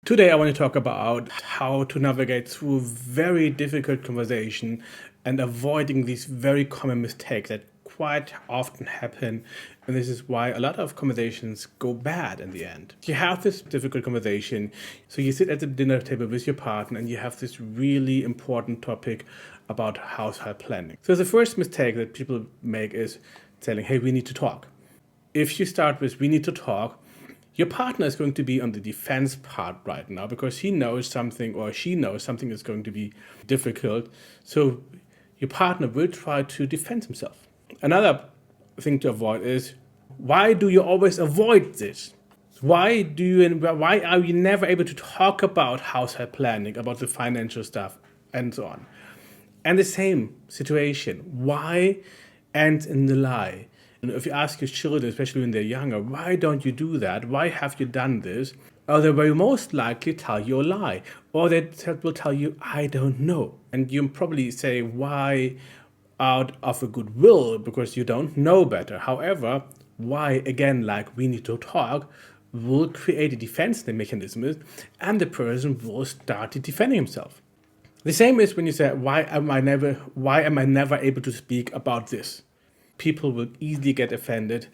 Today I want to talk about how to navigate through very difficult conversation and avoiding these very common mistakes that quite often happen, and this is why a lot of conversations go bad in the end. You have this difficult conversation, so you sit at the dinner table with your partner and you have this really important topic about household planning. So the first mistake that people make is telling, hey, we need to talk. If you start with we need to talk, your partner is going to be on the defense part right now because he knows something or she knows something is going to be difficult. So your partner will try to defend himself. Another thing to avoid is, why do you always avoid this? Why are you never able to talk about household planning, about the financial stuff, and so on? And the same situation, why ends in the lie? And if you ask your children, especially when they're younger, why don't you do that? Why have you done this? Or they will most likely tell you a lie. Or they will tell you, I don't know. And you probably say why out of a goodwill because you don't know better. However, why, again, like we need to talk, will create a defense mechanism and the person will start defending himself. The same is when you say, why am I never able to speak about this? People will easily get offended.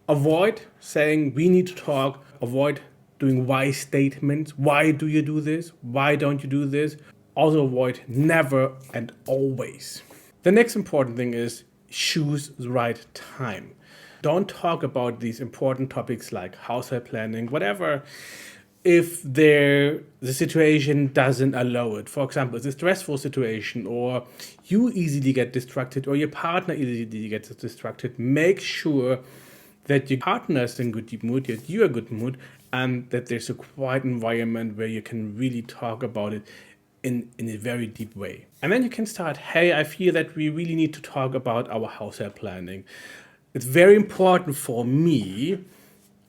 Avoid saying we need to talk. Avoid doing why statements. Why do you do this? Why don't you do this? Also avoid never and always. The next important thing is choose the right time. Don't talk about these important topics like household planning, whatever, if the situation doesn't allow it. For example, it's a stressful situation or you easily get distracted or your partner easily gets distracted. Make sure that your partner is in good mood, that you're in good mood, and that there's a quiet environment where you can really talk about it in a very deep way. And then you can start, hey, I feel that we really need to talk about our household planning. It's very important for me.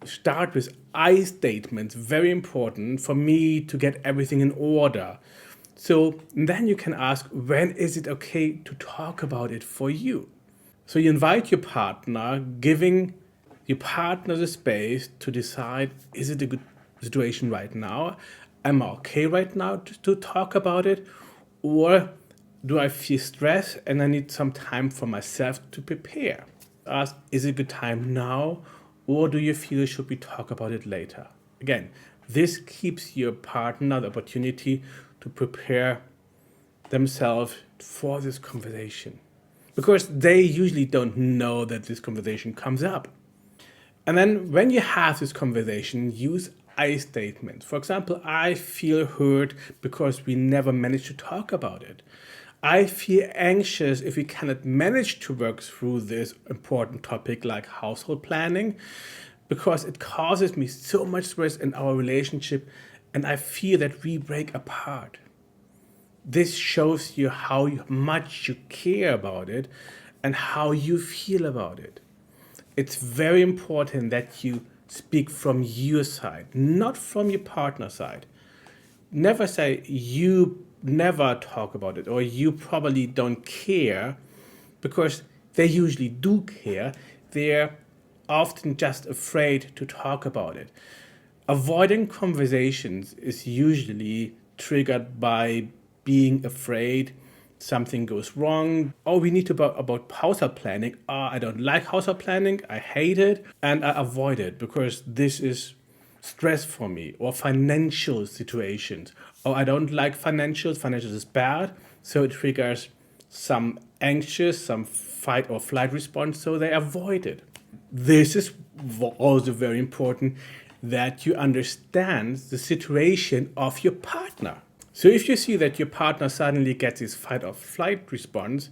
Start with I statements, very important for me to get everything in order. So then you can ask, when is it okay to talk about it for you? So you invite your partner, giving your partner the space to decide, is it a good situation right now? Am I okay right now to talk about it? Or do I feel stressed and I need some time for myself to prepare? Ask, is it a good time now? Or do you feel should we talk about it later? Again, this keeps your partner the opportunity to prepare themselves for this conversation because they usually don't know that this conversation comes up. And then when you have this conversation, use I statements. For example, I feel hurt because we never managed to talk about it. I feel anxious if we cannot manage to work through this important topic like household planning because it causes me so much stress in our relationship and I feel that we break apart. This shows you how much you care about it and how you feel about it. It's very important that you speak from your side, not from your partner's side. Never say you never talk about it or you probably don't care because they usually do care. They're often just afraid to talk about it. Avoiding conversations is usually triggered by being afraid something goes wrong. Oh, we need to about household planning. I don't like household planning. I hate it and I avoid it because this is stress for me. Or financial situations. Oh, I don't like financials. Financials is bad. So it triggers some anxious, some fight or flight response. So they avoid it. This is also very important that you understand the situation of your partner. So if you see that your partner suddenly gets this fight or flight response,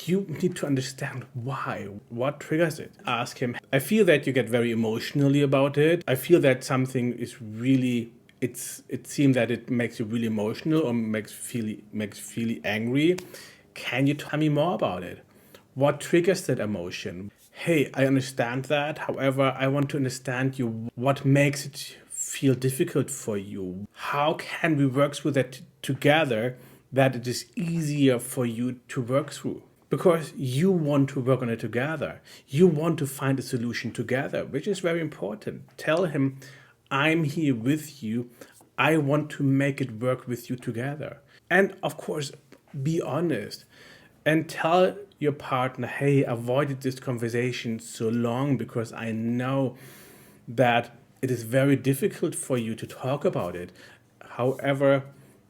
you need to understand why, what triggers it. Ask him, I feel that you get very emotionally about it. I feel that something is really, it seems that it makes you really emotional or makes you feel angry. Can you tell me more about it? What triggers that emotion? Hey, I understand that. However, I want to understand you. What makes it feel difficult for you? How can we work through that together that it is easier for you to work through? Because you want to work on it together. You want to find a solution together, which is very important. Tell him, I'm here with you. I want to make it work with you together. And of course, be honest and tell your partner, hey, I avoided this conversation so long because I know that it is very difficult for you to talk about it. However,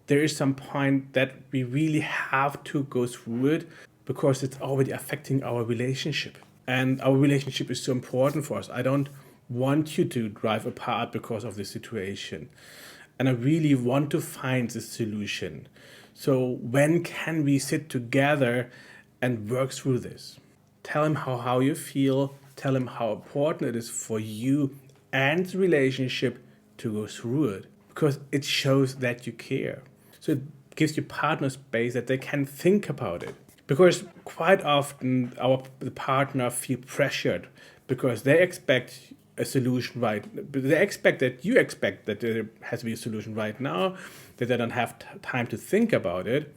there is some point that we really have to go through it because it's already affecting our relationship. And our relationship is so important for us. I don't want you to drive apart because of this situation. And I really want to find the solution. So when can we sit together and work through this? Tell him how you feel. Tell him how important it is for you and the relationship to go through it, because it shows that you care. So it gives your partner space that they can think about it. Because quite often the partner feel pressured because they expect a solution right. They expect that you expect that there has to be a solution right now, that they don't have time to think about it.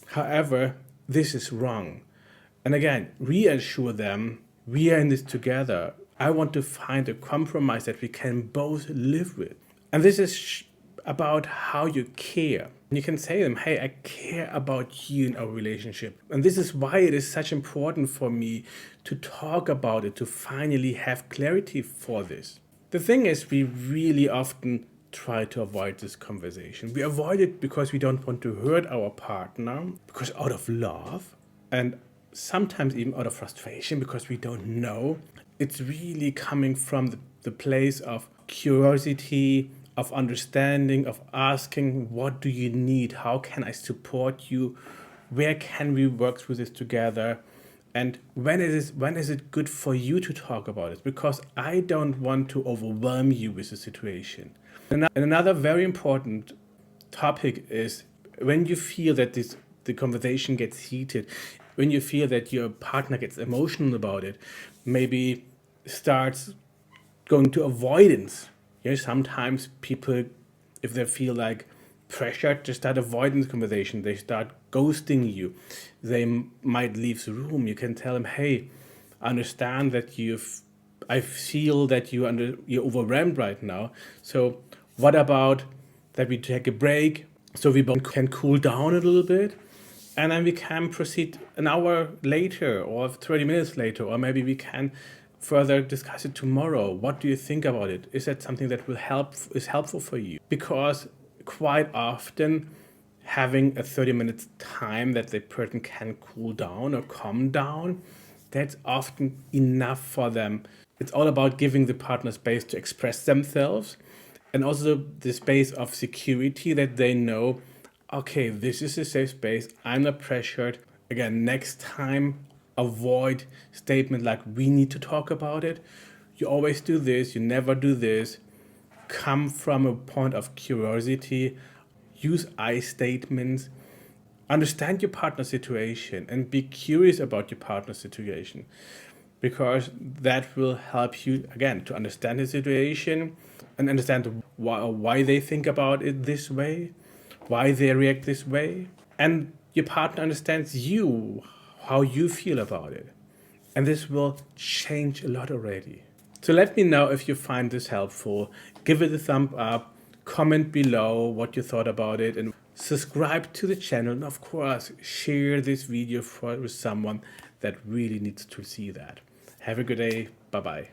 However, this is wrong. And again, reassure them, we are in this together. I want to find a compromise that we can both live with. And this is about how you care. You can say to them, hey, I care about you in our relationship. And this is why it is such important for me to talk about it, to finally have clarity for this. The thing is, we really often try to avoid this conversation. We avoid it because we don't want to hurt our partner, because out of love, and sometimes even out of frustration because we don't know. It's really coming from the place of curiosity, of understanding, of asking, what do you need? How can I support you? Where can we work through this together? And when is it good for you to talk about it? Because I don't want to overwhelm you with the situation. And another very important topic is when you feel that the conversation gets heated, when you feel that your partner gets emotional about it, maybe starts going to avoidance. Sometimes people, if they feel like pressured, they start avoiding the conversation. They start ghosting you. They might leave the room. You can tell them, hey, I understand that I feel that you're overwhelmed right now. So what about that we take a break so we both can cool down a little bit? And then we can proceed an hour later or 30 minutes later, or maybe we can further discuss it tomorrow. What do you think about it? Is that something that is helpful for you? Because quite often having a 30 minutes time that the person can cool down or calm down, that's often enough for them. It's all about giving the partner space to express themselves, and also the space of security that they know, okay, this is a safe space. I'm not pressured. Again, next time, avoid statement like, we need to talk about it. You always do this, you never do this. Come from a point of curiosity. Use I statements. Understand your partner's situation and be curious about your partner's situation, because that will help you, again, to understand the situation and understand why they think about it this way, why they react this way. And your partner understands you, how you feel about it. And this will change a lot already. So let me know if you find this helpful. Give it a thumb up, comment below what you thought about it, and subscribe to the channel. And of course, share this video with someone that really needs to see that. Have a good day. Bye-bye.